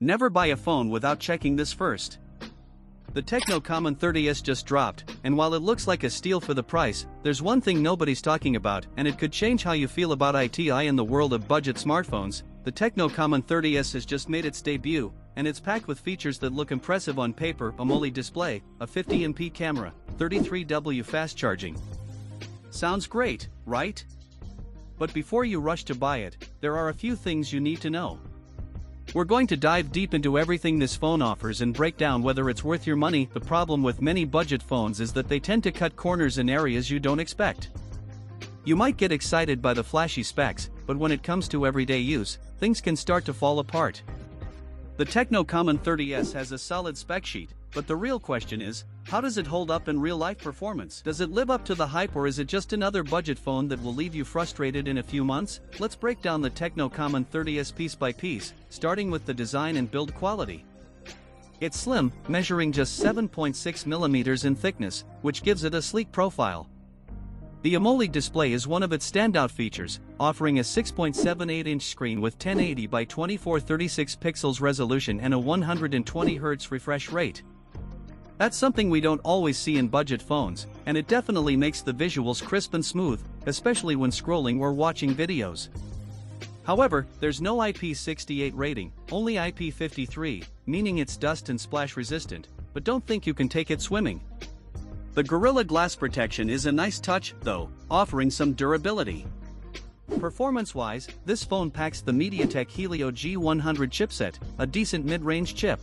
Never buy a phone without checking this first. The Tecno Camon 30S just dropped, and while it looks like a steal for the price, there's one thing nobody's talking about, and it could change how you feel about IT in the world of budget smartphones. The Tecno Camon 30S has just made its debut, and it's packed with features that look impressive on paper: AMOLED display, a 50MP camera, 33W fast charging. Sounds great, right? But before you rush to buy it, there are a few things you need to know. We're going to dive deep into everything this phone offers and break down whether it's worth your money. The problem with many budget phones is that they tend to cut corners in areas you don't expect. You might get excited by the flashy specs, but when it comes to everyday use, things can start to fall apart. The Tecno Camon 30S has a solid spec sheet, but the real question is, how does it hold up in real-life performance? Does it live up to the hype, or is it just another budget phone that will leave you frustrated in a few months? Let's break down the Tecno Camon 30S piece by piece, starting with the design and build quality. It's slim, measuring just 7.6mm in thickness, which gives it a sleek profile. The AMOLED display is one of its standout features, offering a 6.78-inch screen with 1080 by 2436 pixels resolution and a 120Hz refresh rate. That's something we don't always see in budget phones, and it definitely makes the visuals crisp and smooth, especially when scrolling or watching videos. However, there's no IP68 rating, only IP53, meaning it's dust and splash resistant, but don't think you can take it swimming. The Gorilla Glass protection is a nice touch, though, offering some durability. Performance-wise, this phone packs the MediaTek Helio G100 chipset, a decent mid-range chip.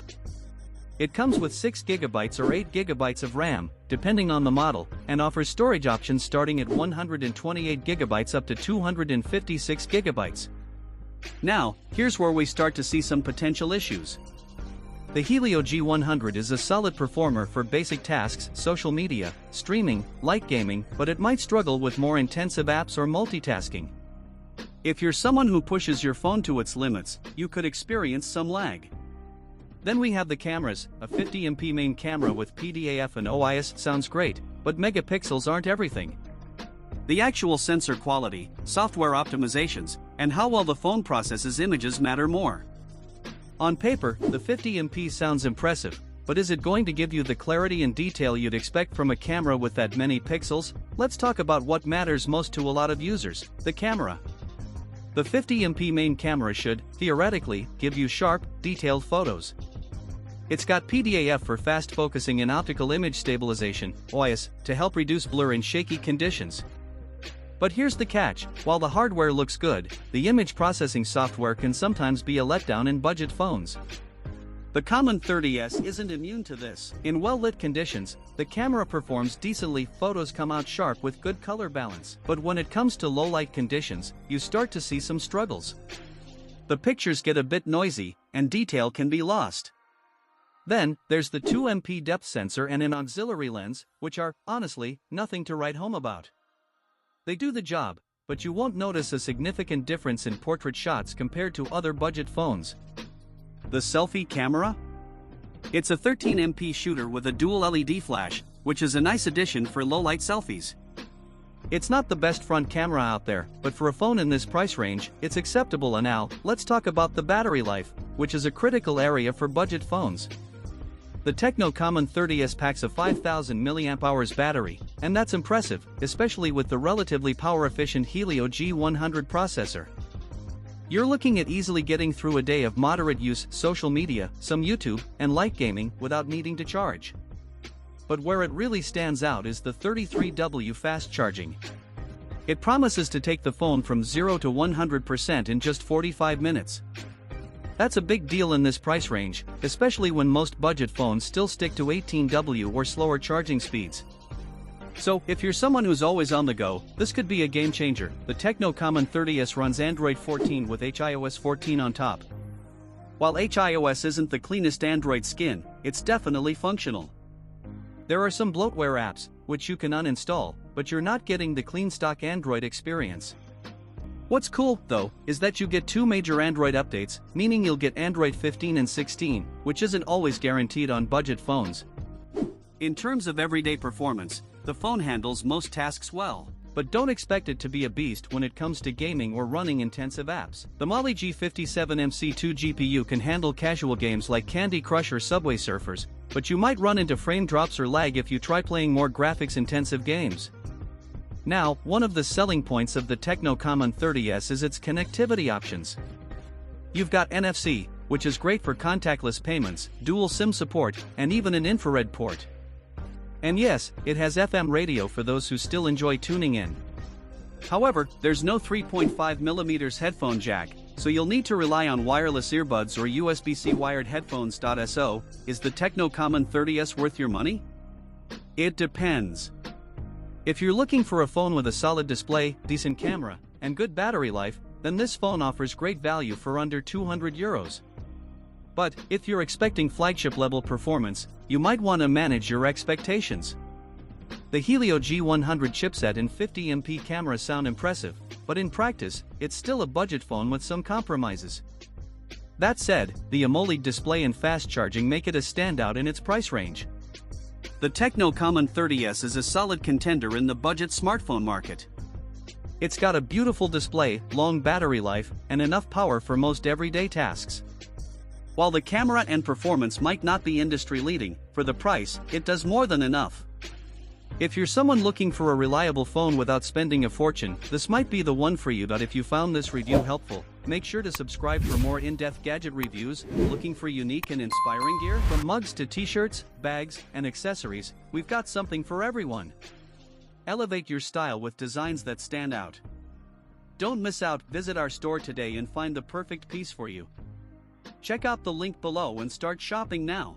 It comes with 6GB or 8GB of RAM, depending on the model, and offers storage options starting at 128GB up to 256GB. Now, here's where we start to see some potential issues. The Helio G100 is a solid performer for basic tasks, social media, streaming, light gaming, but it might struggle with more intensive apps or multitasking. If you're someone who pushes your phone to its limits, you could experience some lag. Then we have the cameras. A 50MP main camera with PDAF and OIS sounds great, but megapixels aren't everything. The actual sensor quality, software optimizations, and how well the phone processes images matter more. On paper, the 50MP sounds impressive, but is it going to give you the clarity and detail you'd expect from a camera with that many pixels? Let's talk about what matters most to a lot of users: the camera. The 50MP main camera should, theoretically, give you sharp, detailed photos. It's got PDAF for fast focusing and optical image stabilization, OIS, to help reduce blur in shaky conditions. But here's the catch: while the hardware looks good, the image processing software can sometimes be a letdown in budget phones. The Camon 30S isn't immune to this. In well-lit conditions, the camera performs decently, photos come out sharp with good color balance. But when it comes to low-light conditions, you start to see some struggles. The pictures get a bit noisy, and detail can be lost. Then, there's the 2MP depth sensor and an auxiliary lens, which are, honestly, nothing to write home about. They do the job, but you won't notice a significant difference in portrait shots compared to other budget phones. The selfie camera? It's a 13MP shooter with a dual LED flash, which is a nice addition for low-light selfies. It's not the best front camera out there, but for a phone in this price range, it's acceptable. And now, let's talk about the battery life, which is a critical area for budget phones. The Tecno Camon 30S packs a 5000 mAh battery, and that's impressive, especially with the relatively power-efficient Helio G100 processor. You're looking at easily getting through a day of moderate use, social media, some YouTube, and light gaming without needing to charge. But where it really stands out is the 33W fast charging. It promises to take the phone from 0 to 100% in just 45 minutes. That's a big deal in this price range, especially when most budget phones still stick to 18W or slower charging speeds. So, if you're someone who's always on the go, this could be a game changer. The Tecno Camon 30S runs Android 14 with HiOS 14 on top. While HiOS isn't the cleanest Android skin, it's definitely functional. There are some bloatware apps, which you can uninstall, but you're not getting the clean stock Android experience. What's cool, though, is that you get 2 major Android updates, meaning you'll get Android 15 and 16, which isn't always guaranteed on budget phones. In terms of everyday performance, the phone handles most tasks well. but don't expect it to be a beast when it comes to gaming or running intensive apps. The Mali G57MC2 GPU can handle casual games like Candy Crush or Subway Surfers, but you might run into frame drops or lag if you try playing more graphics-intensive games. Now, one of the selling points of the Tecno Camon 30S is its connectivity options. You've got NFC, which is great for contactless payments, dual SIM support, and even an infrared port. And yes, it has FM radio for those who still enjoy tuning in. However, there's no 3.5mm headphone jack, so you'll need to rely on wireless earbuds or USB-C wired headphones. So, is the Tecno Camon 30S worth your money? It depends. If you're looking for a phone with a solid display, decent camera, and good battery life, then this phone offers great value for under €200. But, if you're expecting flagship-level performance, you might want to manage your expectations. The Helio G100 chipset and 50MP cameras sound impressive, but in practice, it's still a budget phone with some compromises. That said, the AMOLED display and fast charging make it a standout in its price range. The Tecno Camon 30S is a solid contender in the budget smartphone market. It's got a beautiful display, long battery life, and enough power for most everyday tasks. While the camera and performance might not be industry-leading, for the price, it does more than enough. If you're someone looking for a reliable phone without spending a fortune, this might be the one for you. If you found this review helpful, make sure to subscribe for more in-depth gadget reviews. Looking for unique and inspiring gear? From mugs to t-shirts, bags, and accessories, we've got something for everyone. Elevate your style with designs that stand out. Don't miss out. Visit our store today and find the perfect piece for you. Check out the link below and start shopping now.